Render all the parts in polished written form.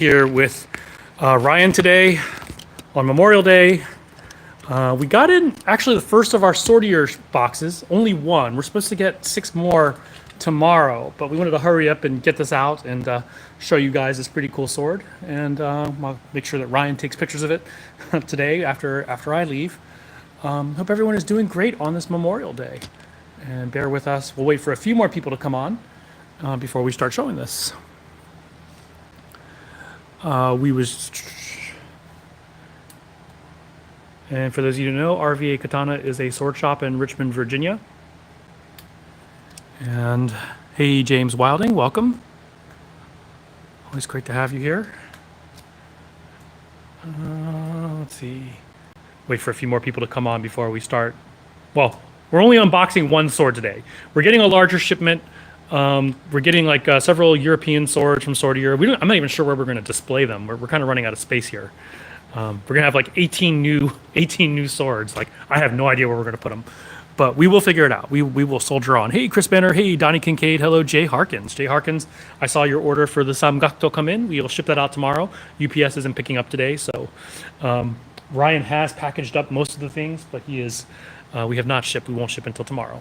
Here with Ryan today on Memorial Day. We got in actually the first of our Swordier boxes, only one. We're supposed to get 6 more tomorrow, but we wanted to hurry up and get this out and show you guys this pretty cool sword. And I'll make sure that Ryan takes pictures of it today after I leave. Hope everyone is doing great on this Memorial Day. And bear with us. We'll wait for a few more people to come on before we start showing this. And for those of you who know, RVA Katana is a sword shop in Richmond, Virginia. And hey, James Wilding, welcome. Always great to have you here. Let's see. Wait for a few more people to come on before we start. Well, we're only unboxing one sword today. We're getting a larger shipment. We're getting like several European swords from Swordier. I'm not even sure where we're going to display them. We're kind of running out of space here. We're going to have like 18 new swords. Like I have no idea where we're going to put them, but we will figure it out. We will soldier on. Hey, Chris Banner. Hey, Donnie Kincaid. Hello, Jay Harkins. Jay Harkins, I saw your order for the Samgakto come in. We will ship that out tomorrow. UPS isn't picking up today, so Ryan has packaged up most of the things, but he is. We have not shipped. We won't ship until tomorrow.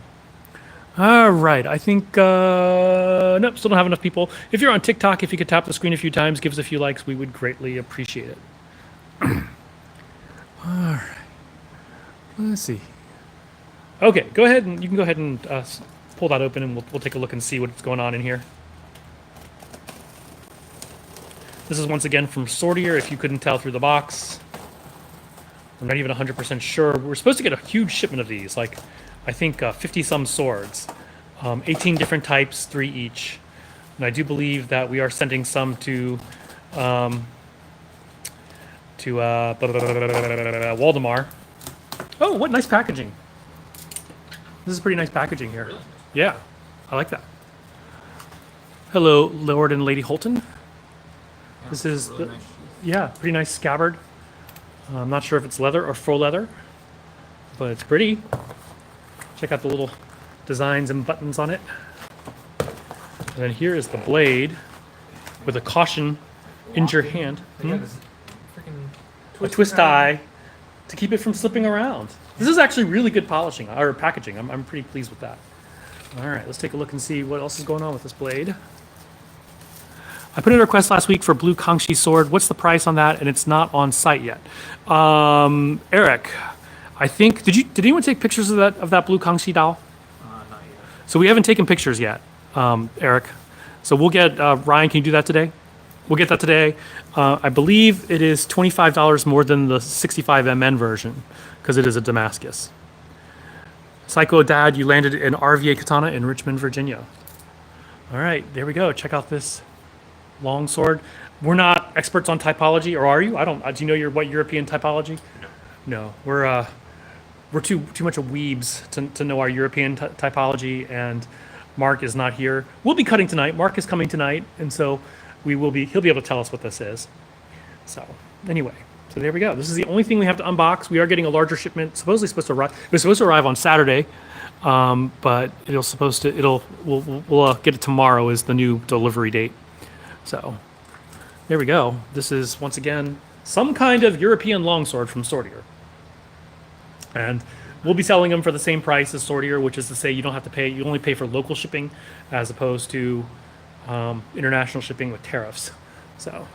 All right, I think, nope, still don't have enough people. If you're on TikTok, if you could tap the screen a few times, give us a few likes, we would greatly appreciate it. All right, let's see. Okay, go ahead and you can go ahead and pull that open and we'll take a look and see what's going on in here. This is once again from Swordier, if you couldn't tell through the box. I'm not even 100% sure. We're supposed to get a huge shipment of these, like I think 50 some swords, 18 different types, 3 each. And I do believe that we are sending some to Waldemar. Oh, what nice packaging. This is pretty nice packaging here. Really? Yeah, I like that. Hello, Lord and Lady Holton. Yeah, This is, really nice. yeah, pretty nice scabbard. I'm not sure if it's leather or faux leather, but it's pretty. Check out the little designs and buttons on it. And then here is the blade with a caution in your hand. They got this freaking A twist tie to keep it from slipping around. This is actually really good polishing or packaging. I'm pretty pleased with that. All right, let's take a look and see what else is going on with this blade. I put in a request last week for blue Kangxi sword. What's the price on that? And it's not on site yet. Eric, I think did anyone take pictures of that blue Kangxi Dao? not yet. So we haven't taken pictures yet, Eric. So we'll get Ryan. Can you do that today? We'll get that today. I believe it is $25 more than the 65 MN version because it is a Damascus. Psycho Dad, you landed in RVA Katana in Richmond, Virginia. All right, there we go. Check out this longsword. We're not experts on typology, or are you? I don't. Do you know what European typology? No. We're too much of weebs to know our European typology, and Mark is not here. We'll be cutting tonight. Mark is coming tonight, and so he'll be able to tell us what this is. So anyway, so there we go. This is the only thing we have to unbox. We are getting a larger shipment. Supposedly supposed to arrive. It was supposed to arrive on Saturday, but we'll get it tomorrow is the new delivery date. So there we go. This is once again some kind of European longsword from Swordier. And we'll be selling them for the same price as Swordier, which is to say you don't have to pay, you only pay for local shipping as opposed to international shipping with tariffs. So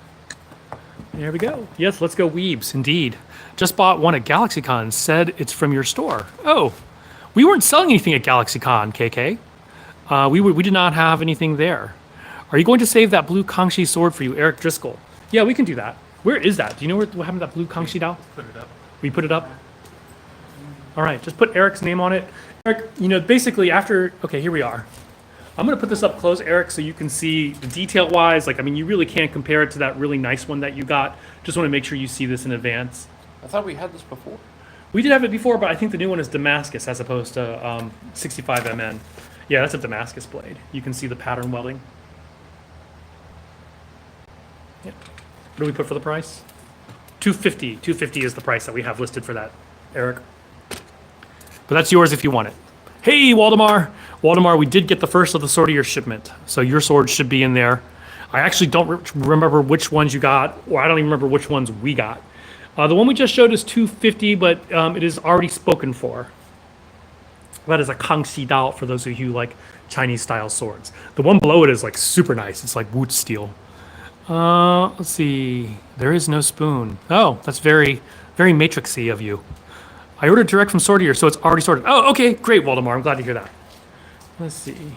there we go. Yes, let's go weebs, indeed. Just bought one at GalaxyCon, said it's from your store. Oh, we weren't selling anything at GalaxyCon, KK. We did not have anything there. Are you going to save that blue Kangxi sword for you, Eric Driscoll? Yeah, we can do that. Where is that? Do you know what happened to that blue Kangxi Dao? Put it up. We put it up? All right, just put Eric's name on it. Eric, basically after, okay, here we are. I'm gonna put this up close, Eric, so you can see the detail-wise. Like, I mean, you really can't compare it to that really nice one that you got. Just wanna make sure you see this in advance. I thought we had this before. We did have it before, but I think the new one is Damascus as opposed to 65 MN. Yeah, that's a Damascus blade. You can see the pattern welding. Yeah. What do we put for the price? $250. $250 is the price that we have listed for that, Eric. But that's yours if you want it. Hey, Waldemar. Waldemar, we did get the first of the Swordier shipment, so your sword should be in there. I actually don't remember which ones you got, or I don't even remember which ones we got. The one we just showed is 250, but it is already spoken for. That is a Kangxi Dao for those of you who like Chinese style swords. The one below it is like super nice. It's like wood steel. Let's see. There is no spoon. Oh, that's very, very matrixy of you. I ordered direct from Swordier, so it's already sorted. Oh, okay, great, Waldemar. I'm glad to hear that. Let's see.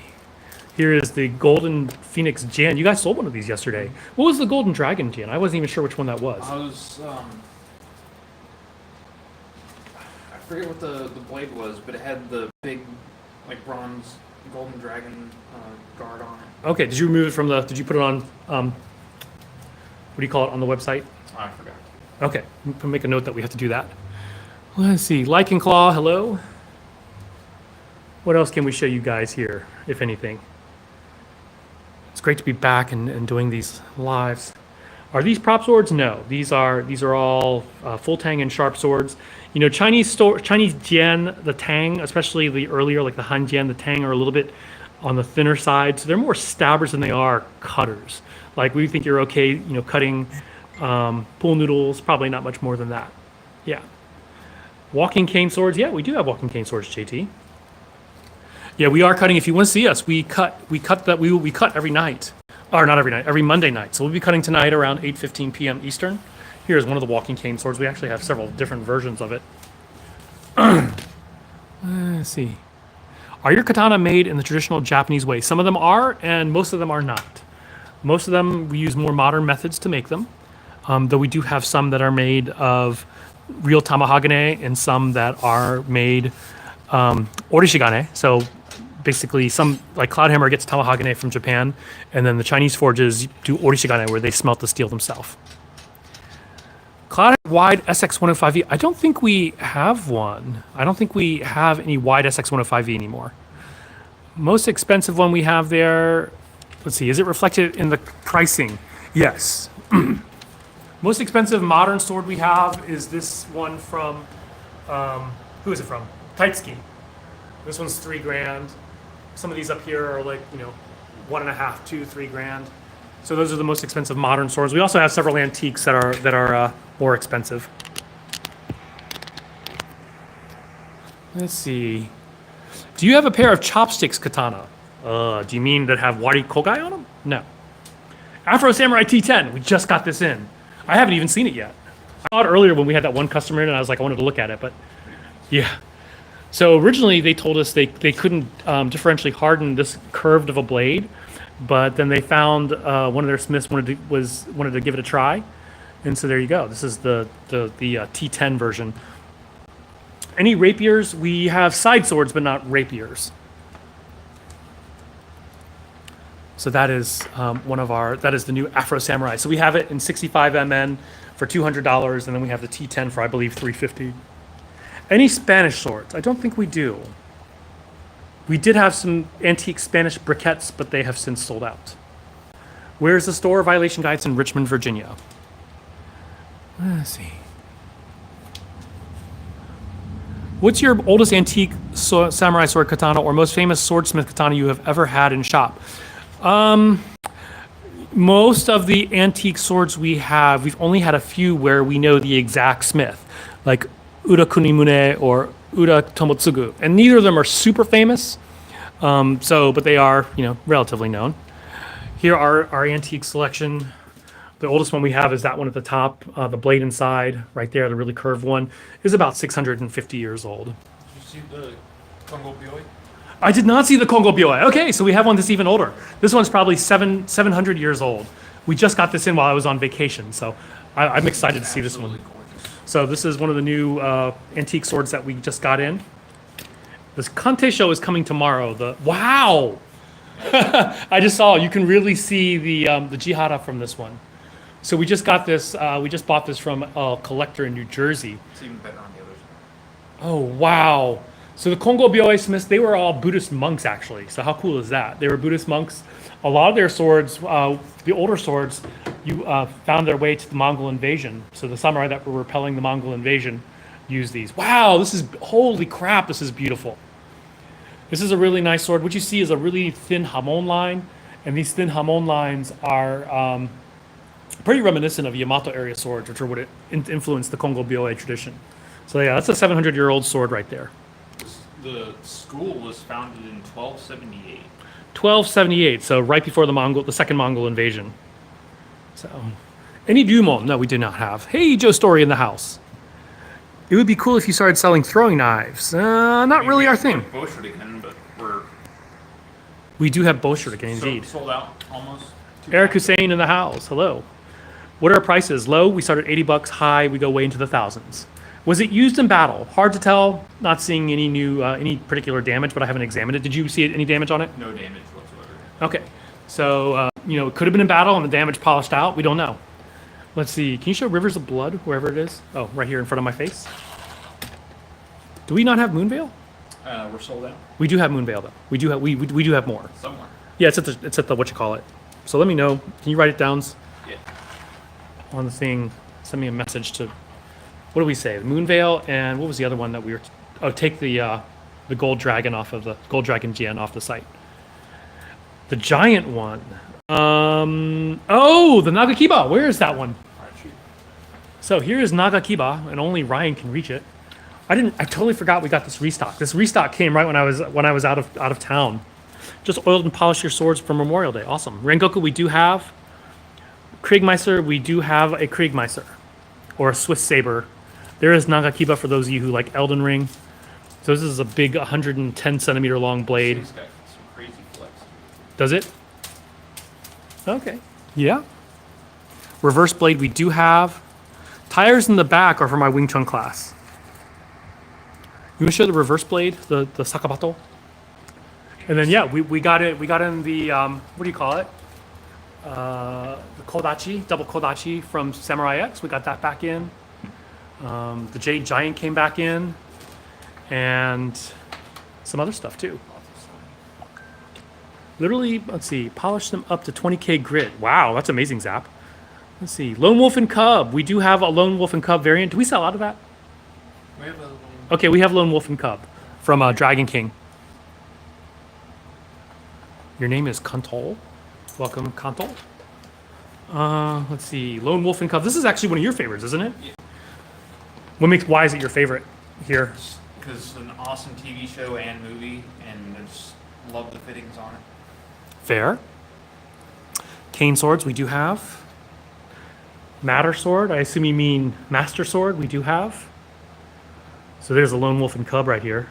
Here is the Golden Phoenix Jan. You guys sold one of these yesterday. What was the Golden Dragon Jan? I wasn't even sure which one that was. I forget what the blade was, but it had the big, like, bronze golden dragon guard on it. Okay, did you remove it from the, did you put it on, what do you call it, on the website? Oh, I forgot. Okay, make a note that we have to do that. Let's see, Lichen Claw, hello. What else can we show you guys here, if anything? It's great to be back and doing these lives. Are these prop swords? No, these are all full tang and sharp swords. You know, Chinese jian, the tang, especially the earlier, like the Han jian, the tang are a little bit on the thinner side, so they're more stabbers than they are cutters. Like we think you're okay, you know, cutting pool noodles, probably not much more than that. Yeah. Walking cane swords, yeah, we do have walking cane swords, JT. Yeah, we are cutting. If you want to see us, we cut every night, or not every night, every Monday night. So we'll be cutting tonight around 8:15 p.m. Eastern. Here's one of the walking cane swords. We actually have several different versions of it. Let's see. Are your katana made in the traditional Japanese way? Some of them are, and most of them are not. Most of them, we use more modern methods to make them, though we do have some that are made of real tamahagane and some that are made orishigane. So basically, some, like Cloudhammer gets tamahagane from Japan, and then the Chinese forges do orishigane, where they smelt the steel themselves. Cloud wide SX105V. I don't think we have one. I don't think we have any wide SX105V anymore. Most expensive one we have there, let's see, is it reflected in the pricing? Yes. Most expensive modern sword we have is this one from, who is it from? Taitsuki. This one's $3,000. Some of these up here are like, you know, 1.5, 2, 3 grand. So those are the most expensive modern swords. We also have several antiques that are more expensive. Let's see. Do you have a pair of chopsticks katana? Do you mean that have wari kogai on them? No. Afro Samurai T10. We just got this in. I haven't even seen it yet. I saw it earlier when we had that one customer in, and I was like, I wanted to look at it, but yeah. So originally they told us they couldn't differentially harden this curved of a blade, but then they found one of their smiths wanted to give it a try, and so there you go. This is the T10 version. Any rapiers? We have side swords, but not rapiers. So that is that is the new Afro Samurai. So we have it in 65 MN for $200, and then we have the T10 for, I believe, $350. Any Spanish swords? I don't think we do. We did have some antique Spanish briquettes, but they have since sold out. Where's the store? Violation Guides in Richmond, Virginia. Let's see. What's your oldest antique samurai sword katana or most famous swordsmith katana you have ever had in shop? Most of the antique swords we have, we've only had a few where we know the exact smith, like Ura Kunimune or Ura Tomotsugu, and neither of them are super famous, but they are, you know, relatively known. Here are our antique selection. The oldest one we have is that one at the top, the blade inside, right there, the really curved one, is about 650 years old. Did you see the Kongo Bioi? I did not see the Kongo Bioi. Okay, so we have one that's even older. This one's probably 700 years old. We just got this in while I was on vacation, so I'm excited to see this one. Gorgeous. So this is one of the new antique swords that we just got in. This Kante show is coming tomorrow. Wow! I just saw, you can really see the Jihara from this one. So we just got this, we just bought this from a collector in New Jersey. It's even better on the other side. Oh, wow. So the Kongo Bioi Smiths, they were all Buddhist monks, actually. So how cool is that? They were Buddhist monks. A lot of their swords, the older swords, found their way to the Mongol invasion. So the samurai that were repelling the Mongol invasion used these. Wow, holy crap, this is beautiful. This is a really nice sword. What you see is a really thin hamon line, And these thin hamon lines are pretty reminiscent of Yamato area swords, which are what influenced the Kongo Byoe tradition. So yeah, that's a 700-year-old sword right there. The school was founded in 1278. 1278, so right before the second Mongol invasion. So, any Dumon? No, we do not have. Hey, Joe Story in the house. It would be cool if you started selling throwing knives. Not really our thing. Again, but We do have Boschert indeed. sold out almost. Eric Hussein in the house. Hello. What are our prices? Low, we start at $80. High, we go way into the thousands. Was it used in battle? Hard to tell. Not seeing any new, any particular damage, but I haven't examined it. Did you see any damage on it? No damage whatsoever. Okay. So, it could have been in battle and the damage polished out. We don't know. Let's see. Can you show Rivers of Blood, wherever it is? Oh, right here in front of my face. Do we not have Moonveil? We're sold out We do have Moonveil, though. We do have more. somewhere. Yeah, it's at the what you call it. So let me know. Can you write it down Yeah. on the thing? Send me a message to. What do we say? Moonveil, and what was the other one that we were? Take the gold dragon off of the gold dragon GN off the site. The giant one. The Nagakiba. Where is that one? Alright, shoot. So here is Nagakiba, and only Ryan can reach it. I totally forgot we got this restock. This restock came right when I was out of town. Just oiled and polished your swords for Memorial Day. Awesome. Rengoku we do have. Kriegmeister, we do have a Kriegmeister. Or a Swiss Saber. There is Nagakiba for those of you who like Elden Ring. So this is a big 110 centimeter long blade. This thing's got some crazy flex. Does it? Okay. Yeah. Reverse blade we do have. Tires in the back are for my Wing Chun class. You want to show the reverse blade, the Sakabato? And then yeah, we got it. We got in the what do you call it? The Kodachi, double Kodachi from Samurai X. We got that back in. The Jade Giant came back in, and some other stuff too. Literally, let's see, polish them up to 20K grit. Wow, that's amazing, Zap. Let's see, Lone Wolf and Cub. We do have a Lone Wolf and Cub variant. Do we sell out of that? We have a Okay, we have Lone Wolf and Cub from Dragon King. Your name is Kantol. Welcome, Kantol. Let's see, Lone Wolf and Cub. This is actually one of your favorites, isn't it? Yeah. Why is it your favorite here? because it's an awesome TV show and movie, and I just love the fittings on it. Fair. Cane swords, we do have. Matter sword, I assume you mean master sword, we do have. So there's a lone wolf and cub right here.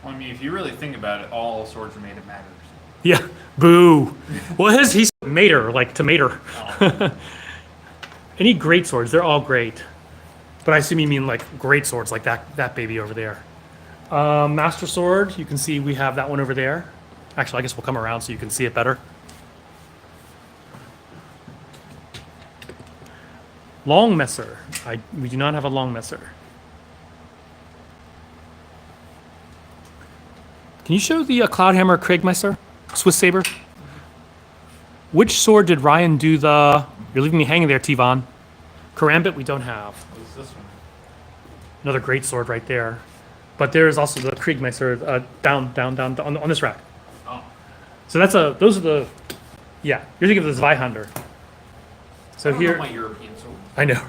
Well, I mean, if you really think about it, all swords are made of matters. Yeah, boo. Well, he's mater, like tomato. Oh. Any great swords, they're all great. But I assume you mean like great swords, like that baby over there. Master sword, you can see we have that one over there. Actually, I guess we'll come around so you can see it better. Long messer. We do not have a long messer. Can you show the Cloudhammer Kriegmeister? Swiss Saber? Which sword did Ryan do the... You're leaving me hanging there, Tivon. Karambit, we don't have. What's this one? Another great sword right there. But there is also the Kriegmeister down on this rack. Oh. So those are the... Yeah, you're thinking of the Zweihander. So I don't here... know my European sword. I know.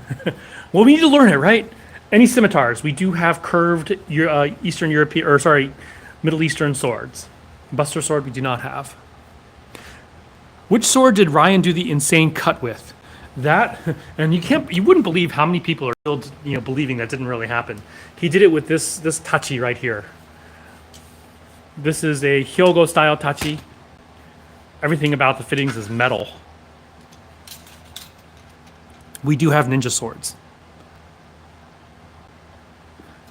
Well, we need to learn it, right? Any scimitars? We do have curved Eastern European, or sorry, Middle Eastern swords. Buster sword we do not have. Which sword did Ryan do the insane cut with? That, and you wouldn't believe how many people are still, believing that didn't really happen. He did it with this tachi right here. This is a Hyogo style tachi. Everything about the fittings is metal. We do have ninja swords.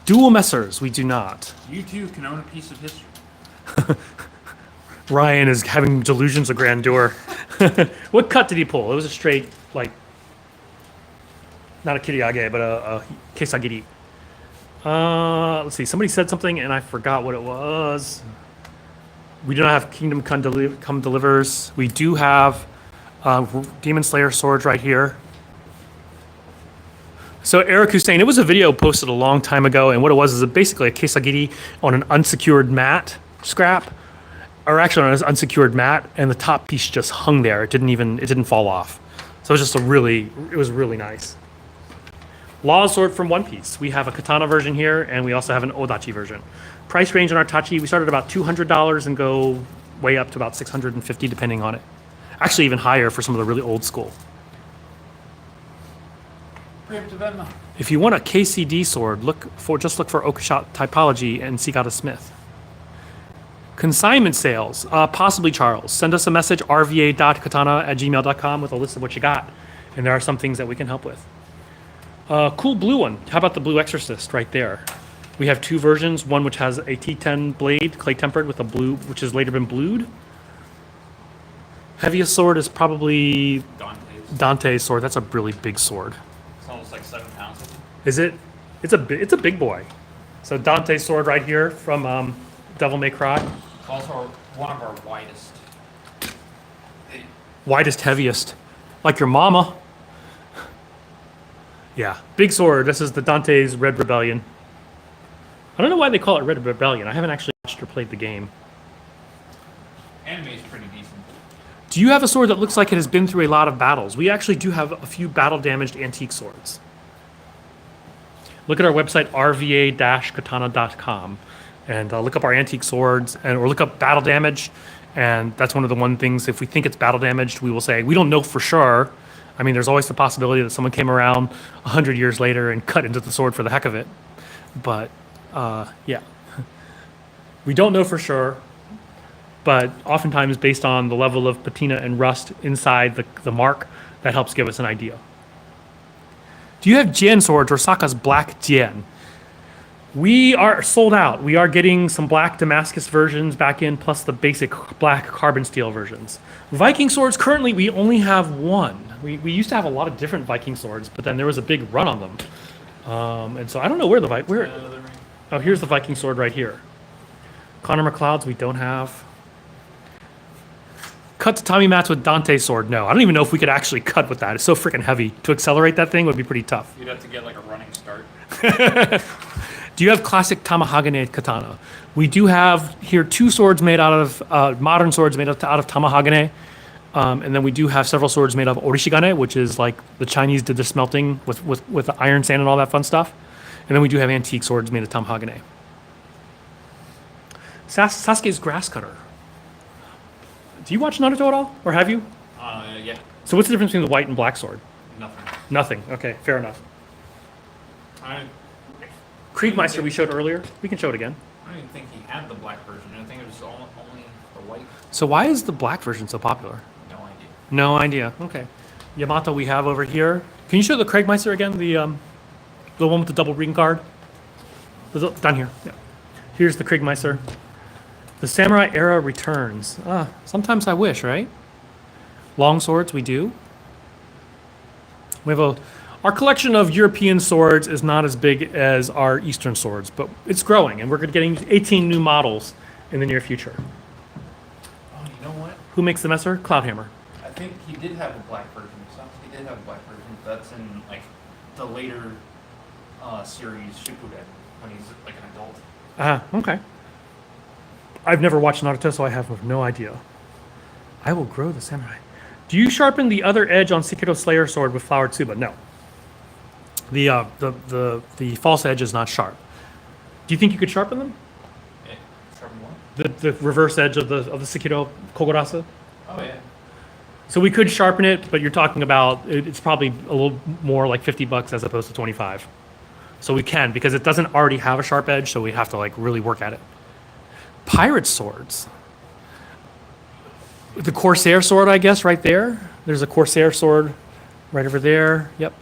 Dual messers, we do not. You too can own a piece of history. Ryan is having delusions of grandeur. What cut did he pull? It was a straight, not a kiriage, but a kesagiri. Let's see. Somebody said something, and I forgot what it was. We do not have Kingdom Come Delivers. We do have Demon Slayer swords right here. So Eric Hussein, it was a video posted a long time ago, and what it was is basically a kesagiri on an unsecured mat scrap. or actually on an unsecured mat, and the top piece just hung there. It didn't fall off. So it was really nice. Law sword from One Piece. We have a katana version here, and we also have an odachi version. Price range on our tachi, we start at about $200 and go way up to about $650 depending on it. Actually, even higher for some of the really old school. If you want a KCD sword, just look for Okashot typology and seek out a smith. Consignment sales, possibly Charles. Send us a message, rva.katana@gmail.com with a list of what you got. And there are some things that we can help with. Cool blue one. How about the blue exorcist right there? We have two versions, one which has a T10 blade, clay tempered, with a blue, which has later been blued. Heaviest sword is probably Dante's sword. That's a really big sword. It's almost like 7 pounds. Is it? It's a big boy. So Dante's sword right here from Devil May Cry. It's also one of our widest. Widest, heaviest. Like your mama. Yeah, big sword. This is the Dante's Red Rebellion. I don't know why they call it Red Rebellion. I haven't actually watched or played the game. Anime is pretty decent. Do you have a sword that looks like it has been through a lot of battles? We actually do have a few battle-damaged antique swords. Look at our website, rva-katana.com, and look up our antique swords, or look up battle damage. And that's one of the things, if we think it's battle damaged, we will say, we don't know for sure. I mean, there's always the possibility that someone came around 100 years later and cut into the sword for the heck of it. But, yeah. We don't know for sure, but oftentimes based on the level of patina and rust inside the mark, that helps give us an idea. Do you have Jian swords or Saka's black Jian? We are sold out. We are getting some black Damascus versions back in, plus the basic black carbon steel versions. Viking swords, currently we only have one. We used to have a lot of different Viking swords, but then there was a big run on them. And so I don't know where oh, here's the Viking sword right here. Connor McLeod's we don't have. Cut tatami mats with Dante's sword? No. I don't even know if we could actually cut with that. It's so freaking heavy. To accelerate that thing would be pretty tough. You'd have to get like a running start. Do you have classic Tamahagane katana? We do have here two swords made out of, modern swords made out of Tamahagane. And then we do have several swords made of orishigane, which is like the Chinese did the smelting with the iron sand and all that fun stuff. And then we do have antique swords made of Tamahagane. Sasuke's grass cutter. Do you watch Naruto at all? Or have you? Yeah. So what's the difference between the white and black sword? Nothing. Nothing. Okay, fair enough. Kriegmeister we showed earlier. We can show it again. I don't even think he had the black version. I think it was only the white. So why is the black version so popular? No idea. No idea. Okay. Yamato we have over here. Can you show the Kriegmeister again? The one with the double ring card? Down here. Yeah. Here's the Kriegmeister. The samurai era returns. Sometimes I wish, right? Long swords we do. We have our collection of European swords is not as big as our Eastern swords, but it's growing, and we're getting 18 new models in the near future. Oh, you know what? Who makes the Messer? Cloudhammer. I think he did have a black version. He did have a black version. That's in like the later series Shippuden when he's like an adult. Okay. I've never watched Naruto, so I have no idea. I will grow the samurai. Do you sharpen the other edge on Sekiro Slayer sword with flowered tsuba? No. The false edge is not sharp. Do you think you could sharpen them? Yeah. Sharpen what? The reverse edge of the Sekiro Kogorasa? Oh yeah. So we could sharpen it, but you're talking about it's probably a little more like $50 as opposed to 25. So we can, because it doesn't already have a sharp edge, so we have to like really work at it. Pirate swords. The Corsair sword, I guess, right there. There's a Corsair sword right over there. Yep.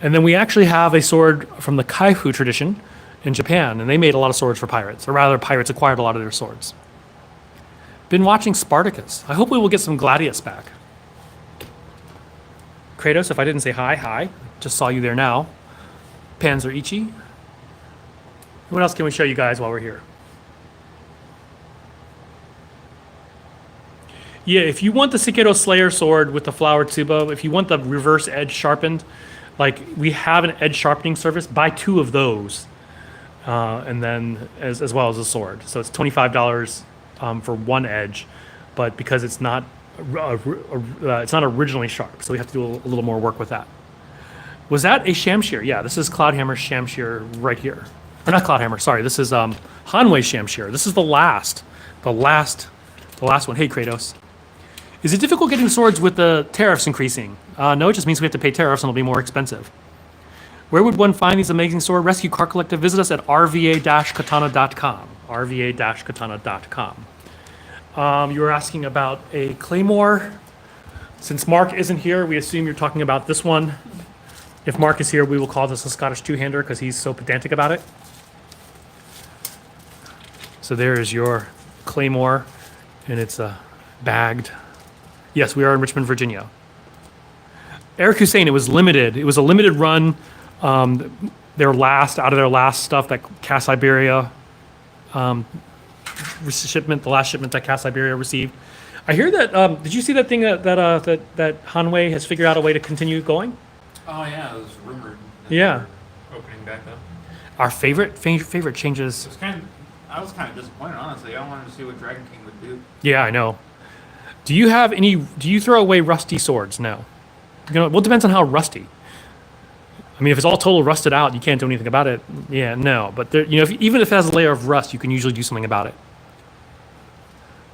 And then we actually have a sword from the Kaifu tradition in Japan, and they made a lot of swords for pirates, or rather, pirates acquired a lot of their swords. Been watching Spartacus. I hope we will get some Gladius back. Kratos, if I didn't say hi. Just saw you there now. Panzer Ichi. What else can we show you guys while we're here? Yeah, if you want the Sekiro Slayer sword with the flowered tsuba, if you want the reverse edge sharpened, like we have an edge sharpening service, buy 2 of those, and then as well as a sword. So it's $25 for one edge, but because it's not originally sharp, so we have to do a little more work with that. Was that a Shamshir? Yeah, this is Cloudhammer's Shamshir right here. Or not Cloudhammer, sorry. This is Hanwei's Shamshir. This is the last one. Hey, Kratos. Is it difficult getting swords with the tariffs increasing? No, it just means we have to pay tariffs and it'll be more expensive. Where would one find these amazing sword rescue car collective? Visit us at rva-katana.com. rva-katana.com. You were asking about a claymore. Since Mark isn't here, we assume you're talking about this one. If Mark is here, we will call this a Scottish two-hander because he's so pedantic about it. So there is your claymore, and it's bagged. Yes, we are in Richmond, Virginia. Eric Hussein, it was limited. It was a limited run. Out of their last stuff, that Cass Iberia shipment, the last shipment that Cass Iberia received. I hear that. Did you see that thing that Hanwei has figured out a way to continue going? Oh yeah, it was rumored. That Yeah. they were opening back up. Our favorite changes. I was kind of disappointed, honestly. I wanted to see what Dragon King would do. Yeah, I know. Do you throw away rusty swords? No. Well, it depends on how rusty. I mean, if it's all total rusted out, you can't do anything about it. Yeah, no. But even if it has a layer of rust, you can usually do something about it.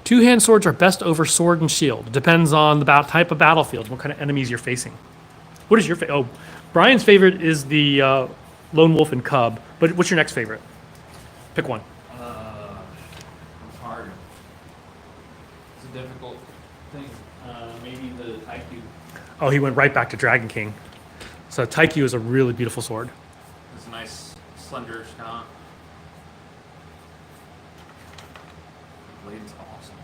Two-hand swords are best over sword and shield. It depends on the type of battlefield, what kind of enemies you're facing. What is your favorite? Oh, Brian's favorite is the Lone Wolf and Cub. But what's your next favorite? Pick one. It's hard. It's a difficult thing. Maybe the Taiku. Oh, he went right back to Dragon King. So Taiku is a really beautiful sword. It's a nice slender sconce. The blade's awesome.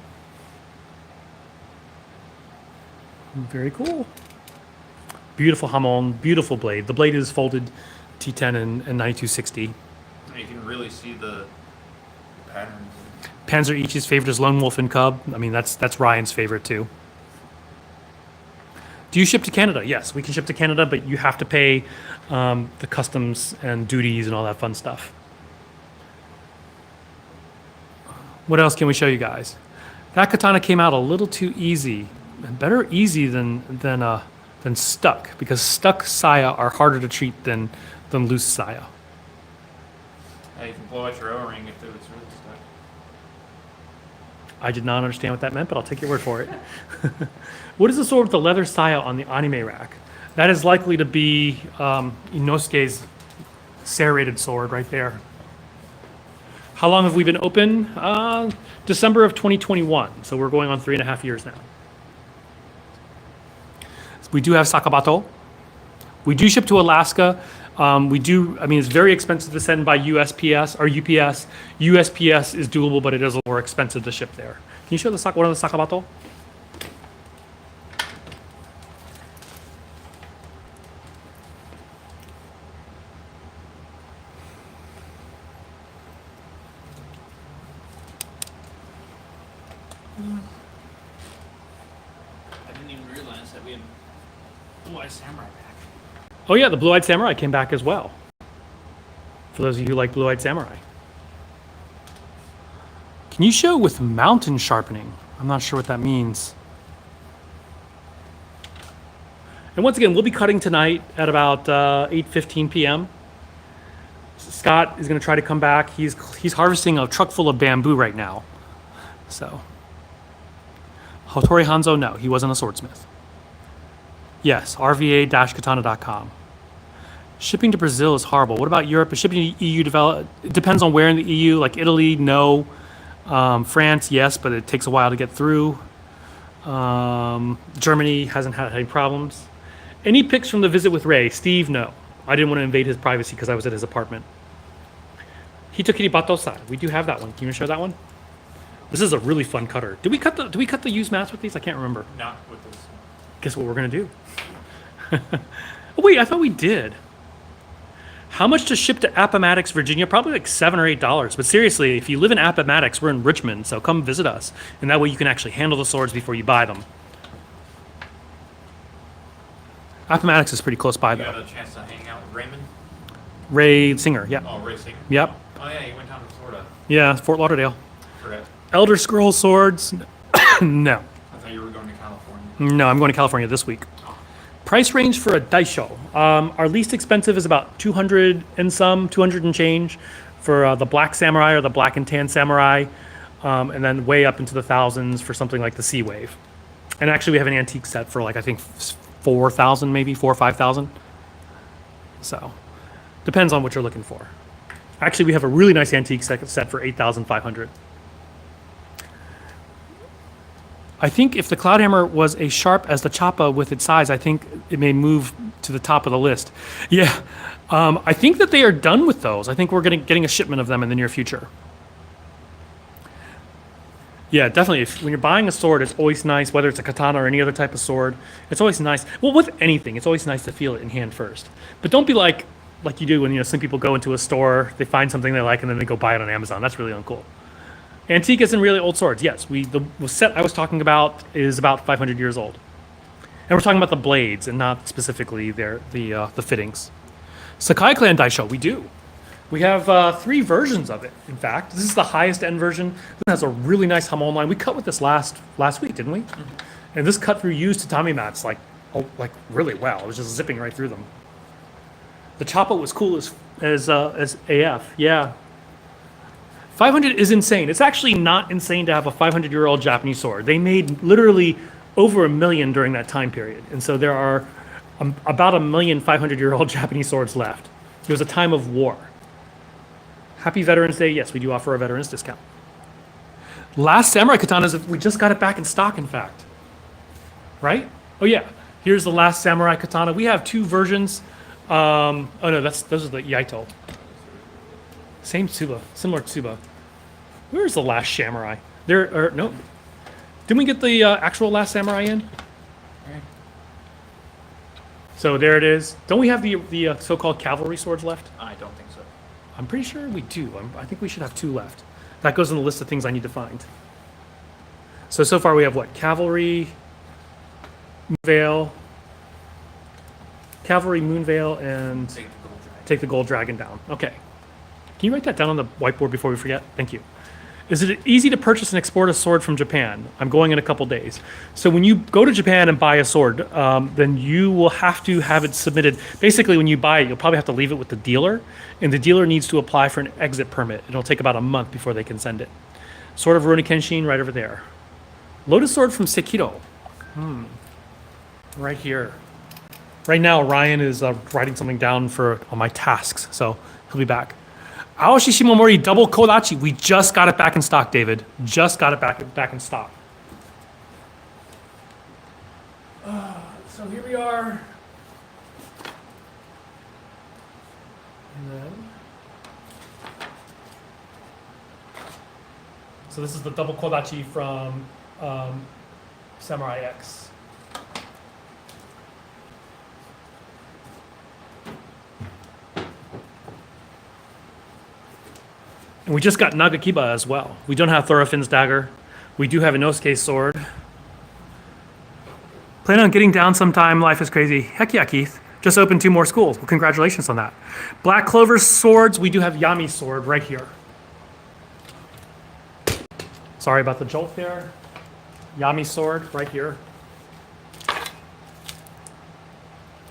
Very cool. Beautiful Hamon, beautiful blade. The blade is folded T10 and 9260. And you can really see the patterns. Panzer Ichi's favorite is Lone Wolf and Cub. I mean, that's Ryan's favorite too. Do you ship to Canada? Yes, we can ship to Canada, but you have to pay the customs and duties and all that fun stuff. What else can we show you guys? That katana came out a little too easy. Better easy than stuck, because stuck saya are harder to treat than loose saya. Yeah, you can blow out your O-ring if it was really stuck. I did not understand what that meant, but I'll take your word for it. What is the sword with the leather saya on the anime rack? That is likely to be Inosuke's serrated sword right there. How long have we been open? December of 2021, so we're going on 3.5 years now. We do have Sakabato. We do ship to Alaska. It's very expensive to send by USPS or UPS. USPS is doable, but it is a little more expensive to ship there. Can you show one of the Sakabato? I didn't even realize that we had Blue-Eyed Samurai back. Oh yeah, the Blue-Eyed Samurai came back as well. For those of you who like Blue-Eyed Samurai. Can you show with mountain sharpening? I'm not sure what that means. And once again, we'll be cutting tonight at about 8:15 p.m. Scott is going to try to come back. He's harvesting a truck full of bamboo right now. So, Hotori Hanzo, no, he wasn't a swordsmith. Yes, rva-katana.com. Shipping to Brazil is horrible. What about Europe? Is shipping to EU developed? It depends on where in the EU. Like Italy, no. France, yes, but it takes a while to get through. Germany hasn't had any problems. Any pics from the visit with Ray? Steve, no. I didn't want to invade his privacy because I was at his apartment. Hitokiri Bato-san. We do have that one. Can you show that one? This is a really fun cutter. Did we cut the used mats with these? I can't remember. Not with this. Guess what we're gonna do? Oh wait, I thought we did. How much to ship to Appomattox, Virginia? Probably like $7 or $8. But seriously, if you live in Appomattox, we're in Richmond, so come visit us. And that way you can actually handle the swords before you buy them. Appomattox is pretty close by, You though. got a chance to hang out with Raymond? Ray Singer, yeah. Oh, Ray Singer. Yep. Oh yeah, he went down to Florida. Yeah, Fort Lauderdale. Forgot. Elder Scrolls swords, no. I thought you were going to California. No, I'm going to California this week. Price range for a daisho. Our least expensive is about 200 and some, 200 and change for the black samurai or the black and tan samurai, and then way up into the thousands for something like the Sea Wave. And actually, we have an antique set for like I think 4,000, maybe 4 or 5,000. So, depends on what you're looking for. Actually, we have a really nice antique set for 8,500. I think if the Cloudhammer was as sharp as the Choppa with its size, I think it may move to the top of the list. Yeah, I think that they are done with those. I think we're getting a shipment of them in the near future. Yeah, definitely. When you're buying a sword, it's always nice, whether it's a katana or any other type of sword, it's always nice. Well, with anything, it's always nice to feel it in hand first. But don't be like you do when some people go into a store, they find something they like, and then they go buy it on Amazon. That's really uncool. Antique isn't really old swords. Yes, the set I was talking about is about 500 years old. And we're talking about the blades and not specifically the fittings. Sakai Clan Daisho, we do. We have 3 versions of it, in fact. This is the highest end version. It has a really nice Hamon line. We cut with this last week, didn't we? Mm-hmm. And this cut through used tatami mats like really well. It was just zipping right through them. The Choppa was cool as AF, yeah. 500 is insane. It's actually not insane to have a 500-year-old Japanese sword. They made literally over 1 million during that time period. And so there are about 1 million 500-year-old Japanese swords left. It was a time of war. Happy Veterans Day. Yes, we do offer a veterans discount. Last Samurai Katanas, we just got it back in stock, in fact. Right? Oh, yeah. Here's the last Samurai Katana. We have 2 versions. Oh, no, those are the Yaito. Same tsuba, similar tsuba. Where's the last samurai? No. Didn't we get the actual last samurai in? So there it is. Don't we have the so-called cavalry swords left? I don't think so. I'm pretty sure we do. I think we should have 2 left. That goes on the list of things I need to find. So far we have what? Cavalry, Moonveil, Cavalry, Moonveil, and take the gold dragon down. Okay. Can you write that down on the whiteboard before we forget? Thank you. Is it easy to purchase and export a sword from Japan? I'm going in a couple days. So when you go to Japan and buy a sword, then you will have to have it submitted. Basically, when you buy it, you'll probably have to leave it with the dealer, and the dealer needs to apply for an exit permit. It'll take about a month before they can send it. Sword of Rurouni Kenshin, right over there. Lotus Sword from Sekiro. Right here. Right now, Ryan is writing something down on my tasks, so he'll be back. Aoshi Shimomori double kodachi. We just got it back in stock, David. Just got it back in stock. So here we are. And then, so this is the double kodachi from Samurai X. And we just got Nagakiba as well. We don't have Thorfinn's dagger. We do have an Inosuke sword. Plan on getting down sometime. Life is crazy. Heck yeah, Keith. Just opened 2 more schools. Well, congratulations on that. Black Clover swords. We do have Yami's sword right here. Sorry about the jolt there. Yami's sword right here.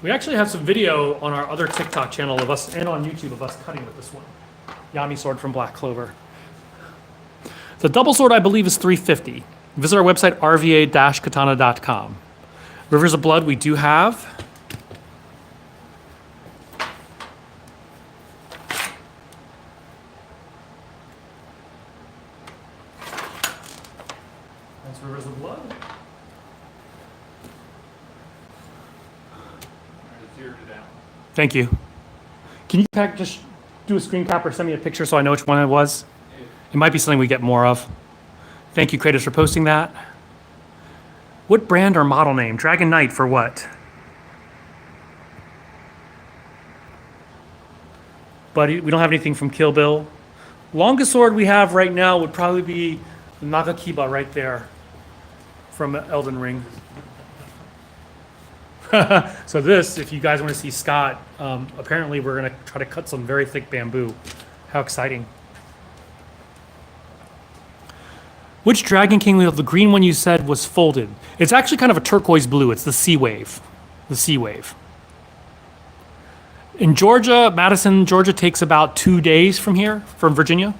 We actually have some video on our other TikTok channel of us and on YouTube of us cutting with this one. Yami sword from Black Clover. The double sword, I believe, is $350. Visit our website, rva-katana.com. Rivers of Blood, we do have. That's Rivers of Blood. I zeroed it out. Thank you. Can you just do a screen cap or send me a picture so I know which one it was? It might be something we get more of. Thank you, Kratos, for posting that. What brand or model name? Dragon Knight for what? Buddy, we don't have anything from Kill Bill. Longest sword we have right now would probably be Nagakiba right there from Elden Ring. So this, if you guys want to see Scott, apparently we're going to try to cut some very thick bamboo. How exciting. Which Dragon King wheel? The green one you said was folded. It's actually kind of a turquoise blue. It's the Sea Wave. The Sea Wave. In Georgia, Madison, Georgia takes about 2 days from here, from Virginia.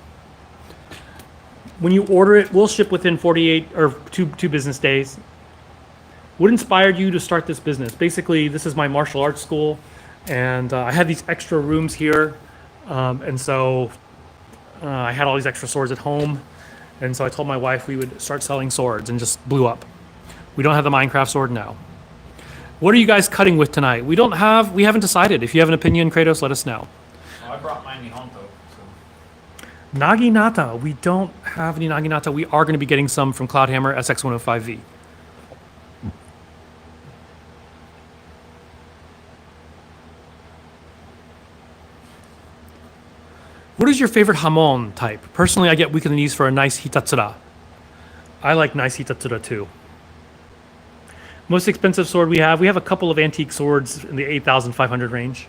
When you order it, we'll ship within 48 or two business days. What inspired you to start this business? Basically, this is my martial arts school, and I had these extra rooms here, and so I had all these extra swords at home, and so I told my wife we would start selling swords, and just blew up. We don't have the Minecraft sword now. What are you guys cutting with tonight? We haven't decided. If you have an opinion, Kratos, let us know. Well, I brought my Nihonto, so. Naginata. We don't have any Naginata. We are going to be getting some from Cloudhammer SX105V. What is your favorite hamon type? Personally, I get weak in the knees for a nice hitatsura. I like nice hitatsura too. Most expensive sword we have a couple of antique swords in the 8,500 range.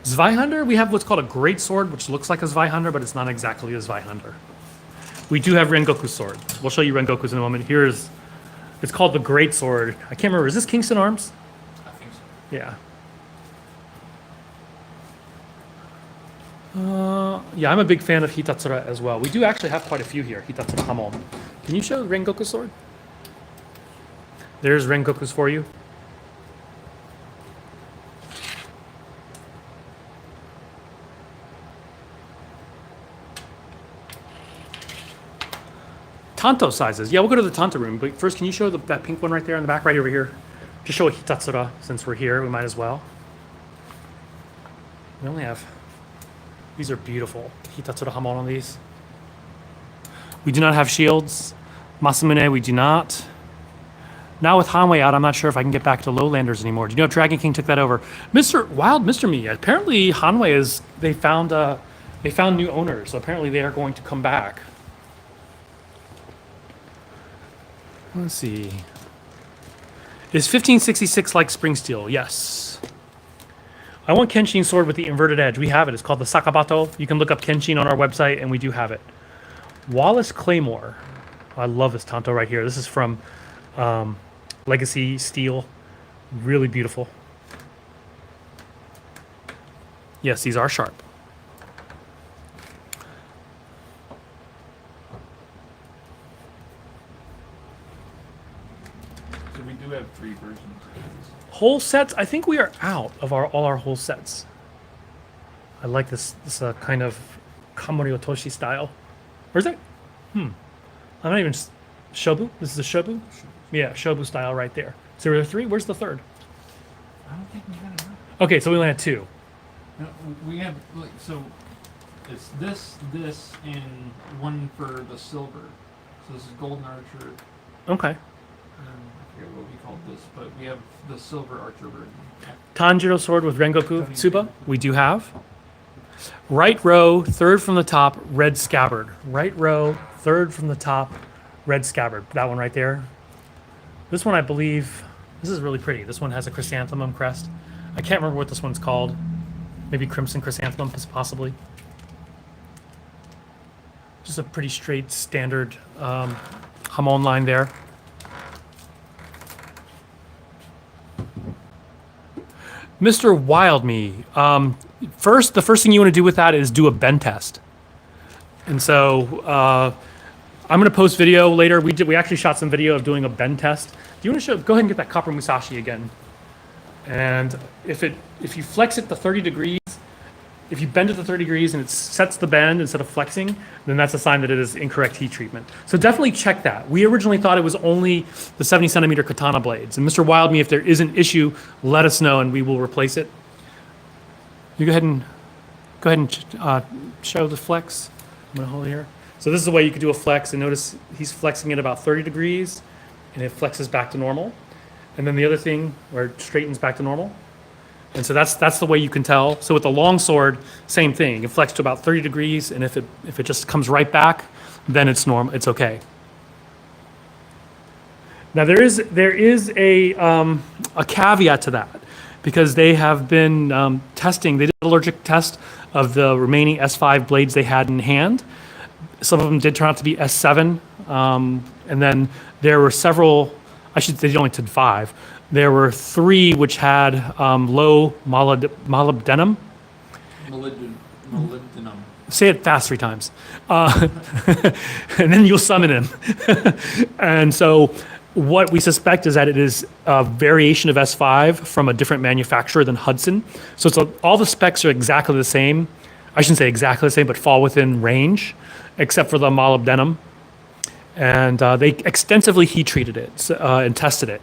Zweihander, we have what's called a great sword, which looks like a Zweihander, but it's not exactly a Zweihander. We do have Rengoku's sword. We'll show you Rengoku's in a moment. It's called the Great Sword. I can't remember, is this Kingston Arms? I think so. Yeah. Yeah, I'm a big fan of Hitatsura as well. We do actually have quite a few here, Hitatsura Hamon. Can you show Rengoku's sword? There's Rengoku's for you. Tanto sizes. Yeah, we'll go to the Tanto room. But first, can you show that pink one right there in the back, right over here? Just show a Hitatsura since we're here. We might as well. We only have... These are beautiful. Hitatsura Hamon on these. We do not have shields. Masamune, we do not. Now with Hanwei out, I'm not sure if I can get back to Lowlanders anymore. Do you know if Dragon King took that over? Mr. Me, apparently Hanwei they found new owners, so apparently they are going to come back. Let's see. Is 1566 like spring steel? Yes. I want Kenshin sword with the inverted edge. We have it. It's called the Sakabato. You can look up Kenshin on our website, and we do have it. Wallace Claymore. I love this Tanto right here. This is from Legacy Steel. Really beautiful. Yes, these are sharp. So we do have 3 versions. Whole sets, I think we are out of all our whole sets. I like this kind of Kamori Otoshi style. Where's it? I'm not even... Shobu? This is a Shobu? Yeah, Shobu style right there. So there are 3? Where's the 3rd? I don't think we had enough. Okay, so we only had 2. No, we have, so it's this, and one for the silver. So this is Golden Archer. Okay. I forget what we called this, but we have the silver archer version. Tanjiro sword with Rengoku Tsuba, we do have. Right row, 3rd from the top, red scabbard. Right row, 3rd from the top, red scabbard. That one right there. This one, I believe, this is really pretty. This one has a chrysanthemum crest. I can't remember what this one's called. Maybe crimson chrysanthemum, possibly. Just a pretty straight, standard Hamon line there. Mr. Wild Me. The first thing you want to do with that is do a bend test. And so I'm going to post video later. We actually shot some video of doing a bend test. Do you want to show? Go ahead and get that copper musashi again. And if you flex it to 30 degrees, if you bend it to 30 degrees and it sets the bend instead of flexing, then that's a sign that it is incorrect heat treatment. So definitely check that. We originally thought it was only the 70 centimeter katana blades. And Mr. Wild Me, if there is an issue, let us know and we will replace it. You go ahead and show the flex. I'm gonna hold it here. So this is the way you could do a flex, and notice he's flexing it about 30 degrees and it flexes back to normal. And then the other thing where it straightens back to normal. And so that's the way you can tell. So with the long sword, same thing. It flexes to about 30 degrees, and if it just comes right back, then it's normal. It's okay. Now there is a caveat to that, because they have been testing. They did an allergic test of the remaining S5 blades they had in hand, Some of them did turn out to be S7. And then there were several, I should say they only did 5. There were 3 which had low molybdenum. Molybdenum. Say it fast 3 times. And then you'll summon him. And so what we suspect is that it is a variation of S5 from a different manufacturer than Hudson. So all the specs are exactly the same. I shouldn't say exactly the same, but fall within range, except for the molybdenum. And they extensively heat treated it and tested it.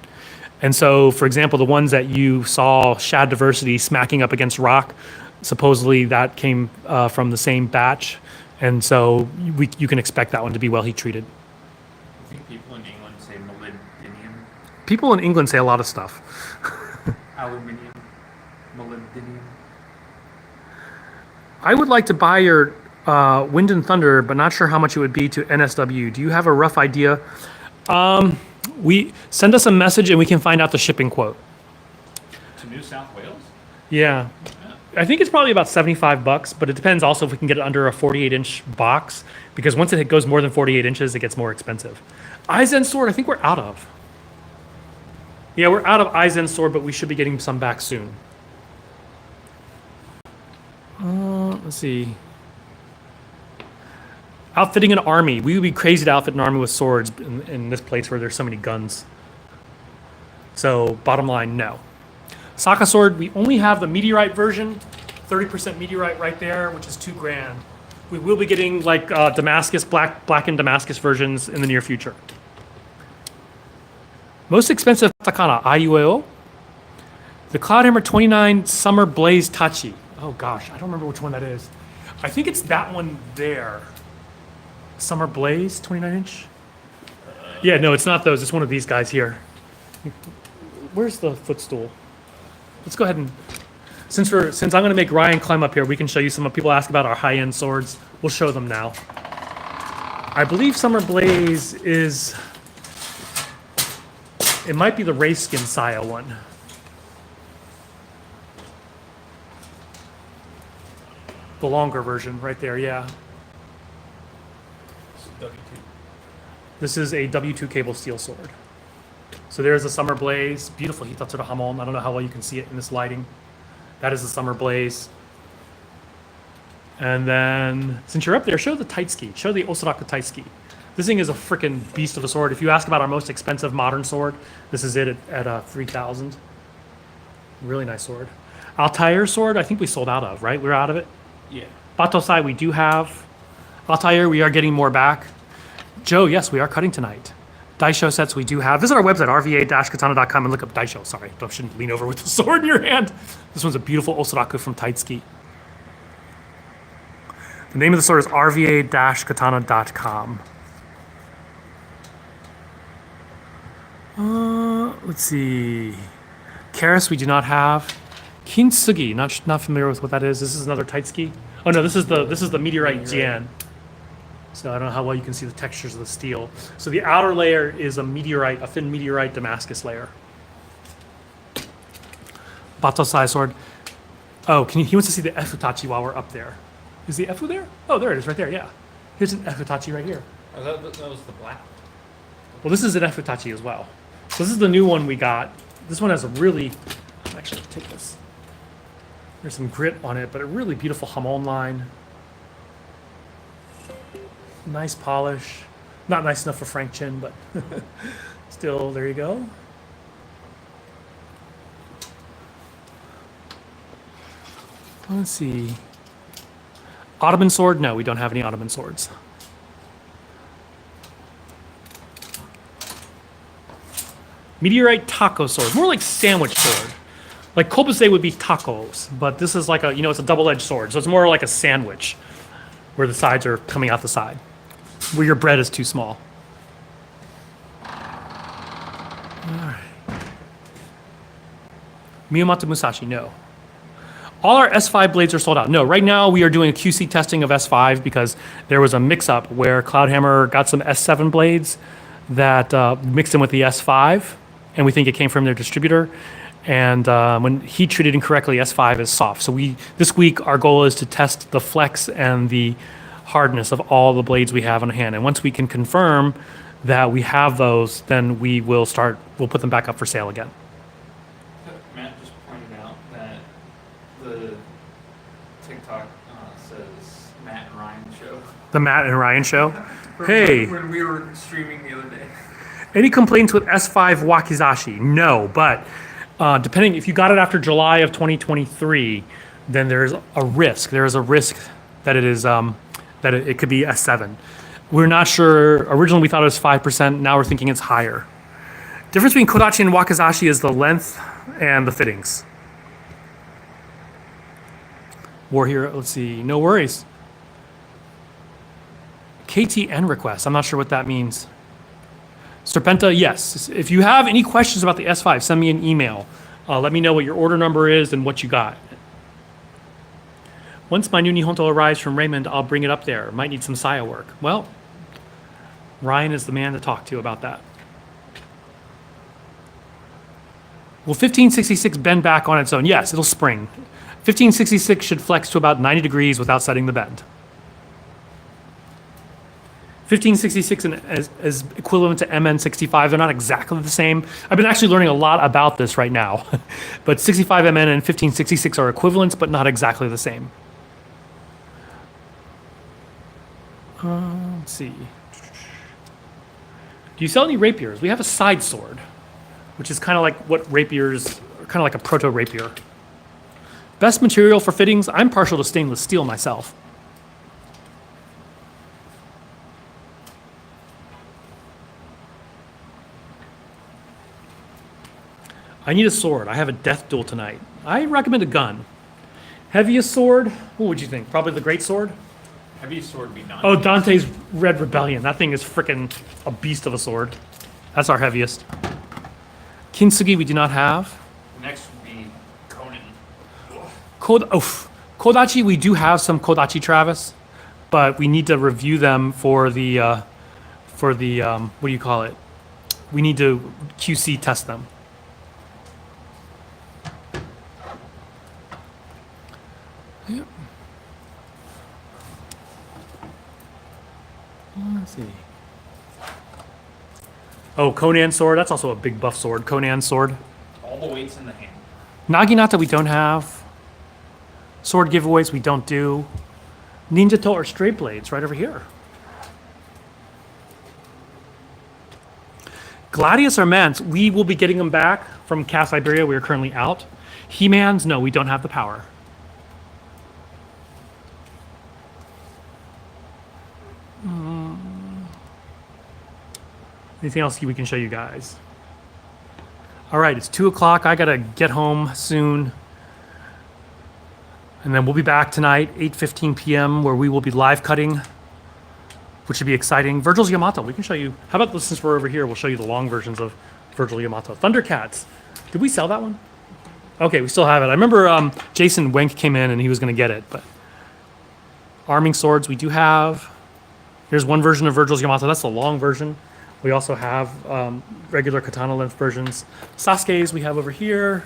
And so, for example, the ones that you saw shad diversity smacking up against rock, supposedly that came from the same batch. And so you can expect that one to be well heat treated. I think people in England say molybdenum. People in England say a lot of stuff. Aluminium. Molybdenum. I would like to buy your Wind and Thunder, but not sure how much it would be to NSW. Do you have a rough idea? We send us a message and we can find out the shipping quote. To New South Wales? Yeah. I think it's probably about $75, but it depends also if we can get it under a 48-inch box, because once it goes more than 48 inches, it gets more expensive. Aizen sword, I think we're out of. Yeah, we're out of Aizen sword, but we should be getting some back soon. Let's see. Outfitting an army. We would be crazy to outfit an army with swords in this place where there's so many guns. So, bottom line, no. Saka sword, we only have the meteorite version, 30% meteorite right there, which is $2,000. We will be getting like Damascus, blackened Damascus versions in the near future. Most expensive Katana, IUO. The Cloudhammer 29 Summer Blaze Tachi. Oh gosh, I don't remember which one that is. I think it's that one there. Summer Blaze, 29 inch? Yeah, no, it's not those. It's one of these guys here. Where's the footstool? Let's go ahead and, since I'm going to make Ryan climb up here, we can show you some. People ask about our high-end swords. We'll show them now. I believe Summer Blaze is, it might be the Rayskin Saya one. The longer version right there, yeah. W2. This is a W2 cable steel sword. So there's the Summer Blaze. Beautiful Hitatsura Hamon. I don't know how well you can see it in this lighting. That is the Summer Blaze. And then, since you're up there, show the Taitsuki. Show the Osaraku Taitsuki. This thing is a freaking beast of a sword. If you ask about our most expensive modern sword, this is it at 3,000. Really nice sword. Altair sword, I think we sold out of, right? We're out of it? Yeah. Batosai, we do have. Altair, we are getting more back. Joe, yes, we are cutting tonight. Daisho sets we do have. Visit our website, rva-katana.com, and look up Daisho. Sorry, I shouldn't lean over with the sword in your hand. This one's a beautiful Osaraku from Taitsuki. The name of the sword is rva-katana.com. Let's see. Karis, we do not have. Kintsugi, not familiar with what that is. This is another Taitsuki. Oh no, this is the meteorite Jian. So I don't know how well you can see the textures of the steel. So the outer layer is a thin meteorite Damascus layer. Batosai sword. Oh, he wants to see the Efutachi while we're up there. Is the Efu there? Oh, there it is, right there. Yeah. Here's an Efutachi right here. Oh, that was the black. Well, this is an Efutachi as well. So this is the new one we got. This one has a really, actually take this. There's some grit on it, but a really beautiful Hamon line. Nice polish. Not nice enough for Frank Chin, but still, there you go. Let's see. Ottoman sword? No, we don't have any Ottoman swords. Meteorite taco sword. More like sandwich sword. Like Kobusei would be tacos, but this is like a, it's a double-edged sword. So it's more like a sandwich where the sides are coming out the side, where your bread is too small. All right. Miyamoto Musashi, no. All our S5 blades are sold out. No, right now we are doing a QC testing of S5 because there was a mix-up where Cloudhammer got some S7 blades that mixed in with the S5, and we think it came from their distributor. And when heat treated incorrectly, S5 is soft. So this week our goal is to test the flex and the hardness of all the blades we have on hand. And once we can confirm that we have those, then we'll put them back up for sale again. Matt just pointed out that the TikTok says Matt and Ryan show. The Matt and Ryan show. Hey. When we were streaming the other day. Any complaints with S5 Wakizashi? No, but depending, if you got it after July of 2023, then there's a risk. There is a risk that it is that it could be S7. We're not sure. Originally, we thought it was 5%. Now we're thinking it's higher. Difference between Kodachi and Wakizashi is the length and the fittings. War Hero, let's see. No worries. KTN request. I'm not sure what that means. Serpenta, yes. If you have any questions about the S5, send me an email. Let me know what your order number is and what you got. Once my new Nihonto arrives from Raymond, I'll bring it up there. Might need some Saya work. Well, Ryan is the man to talk to about that. Will 1566 bend back on its own? Yes, it'll spring. 1566 should flex to about 90 degrees without setting the bend. 1566 is equivalent to MN65. They're not exactly the same. I've been actually learning a lot about this right now. But 65 MN and 1566 are equivalents, but not exactly the same. Let's see. Do you sell any rapiers? We have a side sword, which is kind of like what rapiers, kind of like a proto rapier. Best material for fittings? I'm partial to stainless steel myself. I need a sword. I have a death duel tonight. I recommend a gun. Heaviest sword? What would you think? Probably the great sword? Heaviest sword would be Dante. Oh, Dante's Red Rebellion. That thing is freaking a beast of a sword. That's our heaviest. Kintsugi we do not have. Next would be Conan. Kodachi, we do have some Kodachi, Travis, but we need to review them for the what do you call it? We need to QC test them. Yep. Let's see. Oh, Conan sword. That's also a big buff sword. Conan sword. All the weights in the hand. Naginata we don't have. Sword giveaways we don't do. Ninjato or straight blades right over here. Gladius or Mance, we will be getting them back from Cast Iberia. We are currently out. He-Mans, no, we don't have the power. Anything else we can show you guys? All right, it's 2 o'clock. I gotta get home soon. And then we'll be back tonight, 8:15 p.m., where we will be live cutting, which should be exciting. Virgil's Yamato, we can show you. How about since we're over here, we'll show you the long versions of Virgil Yamato. Thundercats, did we sell that one? Okay, we still have it. I remember Jason Wenk came in and he was gonna get it, but arming swords we do have. Here's one version of Virgil's Yamato, that's the long version. We also have regular katana length versions. Sasuke's we have over here.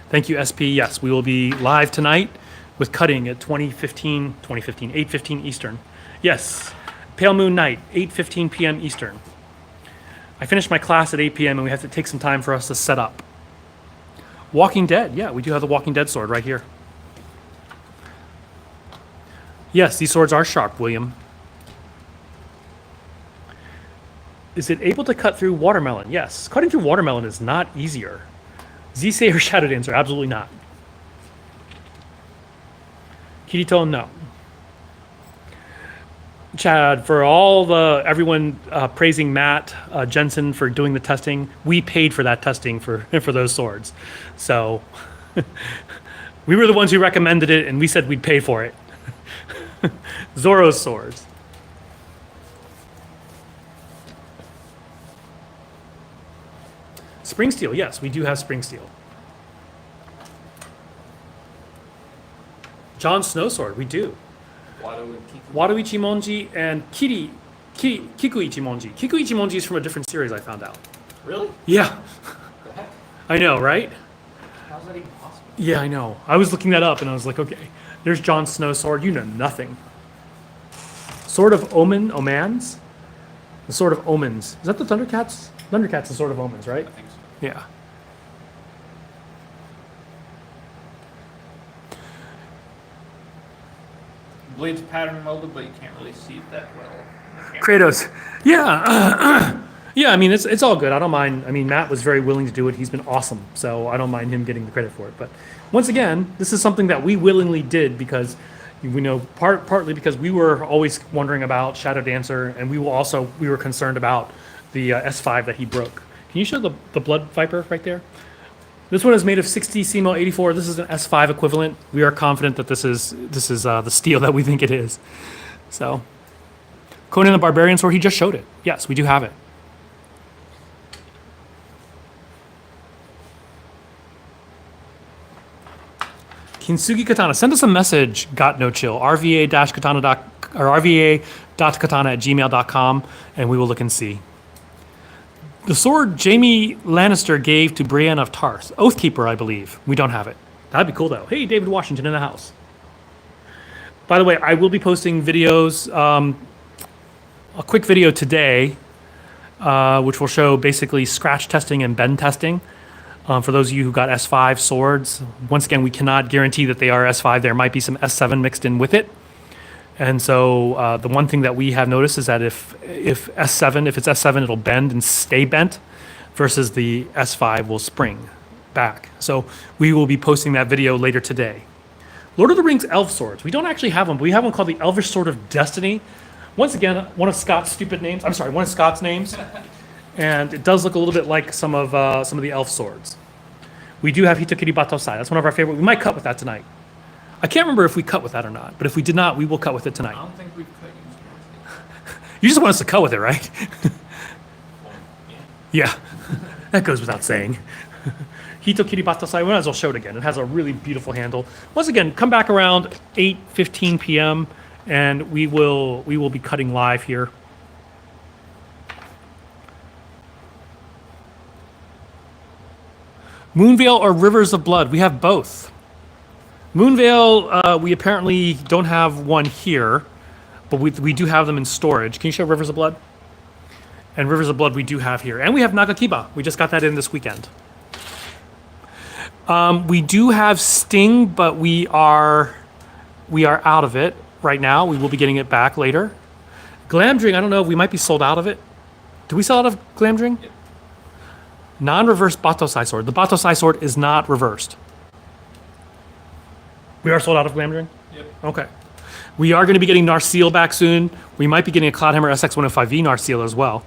Thank you, SP. Yes, we will be live tonight with cutting at 8:15 Eastern. Yes, Pale Moon Night, 8:15 p.m. Eastern. I finished my class at 8 p.m. and we have to take some time for us to set up. Walking Dead, yeah, we do have the Walking Dead sword right here. Yes, these swords are sharp, William. Is it able to cut through watermelon? Yes. Cutting through watermelon is not easier. Zisei or Shadow Dancer? Absolutely not. Kirito, no. Chad, for everyone praising Matt Jensen for doing the testing, we paid for that testing for those swords. So we were the ones who recommended it and we said we'd pay for it. Zoro's swords. Spring steel, yes, we do have spring steel. John Snow sword, we do. Wado Ichimonji and Kiku Ichimonji. Kiku Ichimonji is from a different series, I found out. Really? Yeah, The heck? I know, right? How's that even possible? Yeah, I know. I was looking that up and I was like, okay, there's Jon Snow's sword. You know nothing. Sword of Omens? The Sword of Omens. Is that the Thundercats? Thundercats, the Sword of Omens, right? I think so. Yeah. Blade's pattern molded, but you can't really see it that well. Kratos. Yeah. Yeah, I mean, it's all good. I don't mind. I mean, Matt was very willing to do it. He's been awesome. So I don't mind him getting the credit for it. But once again, this is something that we willingly did because we know partly because we were always wondering about Shadow Dancer, and we were concerned about the S5 that he broke. Can you show the Blood Viper right there? This one is made of 60 CMO 84. This is an S5 equivalent. We are confident that this is the steel that we think it is. So, Conan the Barbarian sword. He just showed it. Yes, we do have it. Kintsugi Katana. Send us a message. Got no chill. RVA-katana or RVA.katana@gmail.com, and we will look and see. The sword Jaime Lannister gave to Brienne of Tarth. Oathkeeper, I believe. We don't have it. That'd be cool, though. Hey, David Washington in the house. By the way, I will be posting videos, a quick video today, which will show basically scratch testing and bend testing. For those of you who got S5 swords, once again, we cannot guarantee that they are S5. There might be some S7 mixed in with it. And so the one thing that we have noticed is that if it's S7, it'll bend and stay bent, versus the S5 will spring back. So we will be posting that video later today. Lord of the Rings elf swords. We don't actually have them, but we have one called the Elvish Sword of Destiny. Once again, one of Scott's names. And it does look a little bit like some of the elf swords. We do have Hitokiri Batosai. That's one of our favorite. We might cut with that tonight. I can't remember if we cut with that or not, but if we did not, we will cut with it I tonight. don't think we've cut you. You just want us to cut with it, right? Well, yeah. Yeah, that goes without saying. Hitokiri Batosai, we might as well show it again. It has a really beautiful handle. Once again, come back around 8:15 p.m. and we will be cutting live here. Moonveil or Rivers of Blood? We have both. Moonveil, we apparently don't have one here, but we do have them in storage. Can you show Rivers of Blood? And Rivers of Blood we do have here. And we have Nagakiba. We just got that in this weekend. We do have Sting, but we are out of it right now. We will be getting it back later. Glamdring, I don't know. We might be sold out of it. Do we sell out of Glamdring? Yep. Non-reverse Batosai sword. The Batosai sword is not reversed. We are sold out of Glamdring? Yep. Okay. We are going to be getting Narsil back soon. We might be getting a Cloudhammer SX105V Narsil as well.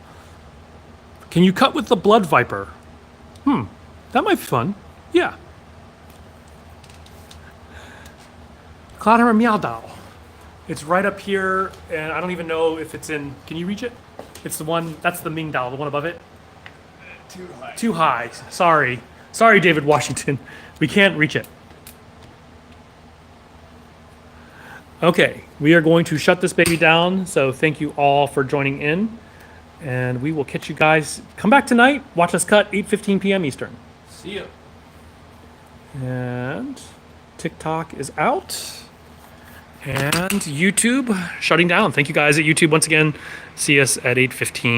Can you cut with the Blood Viper? That might be fun. Yeah. Cloudhammer Meowdow. It's right up here, and I don't even know if it's in... Can you reach it? It's the one... That's the Mingdao, the one above it. Too high. Too high. Sorry. Sorry, David Washington. We can't reach it. Okay, we are going to shut this baby down. So thank you all for joining in. And we will catch you guys. Come back tonight. Watch us cut 8:15 p.m. Eastern. See ya. And TikTok is out. And YouTube shutting down. Thank you guys at YouTube once again. See us at 8:15.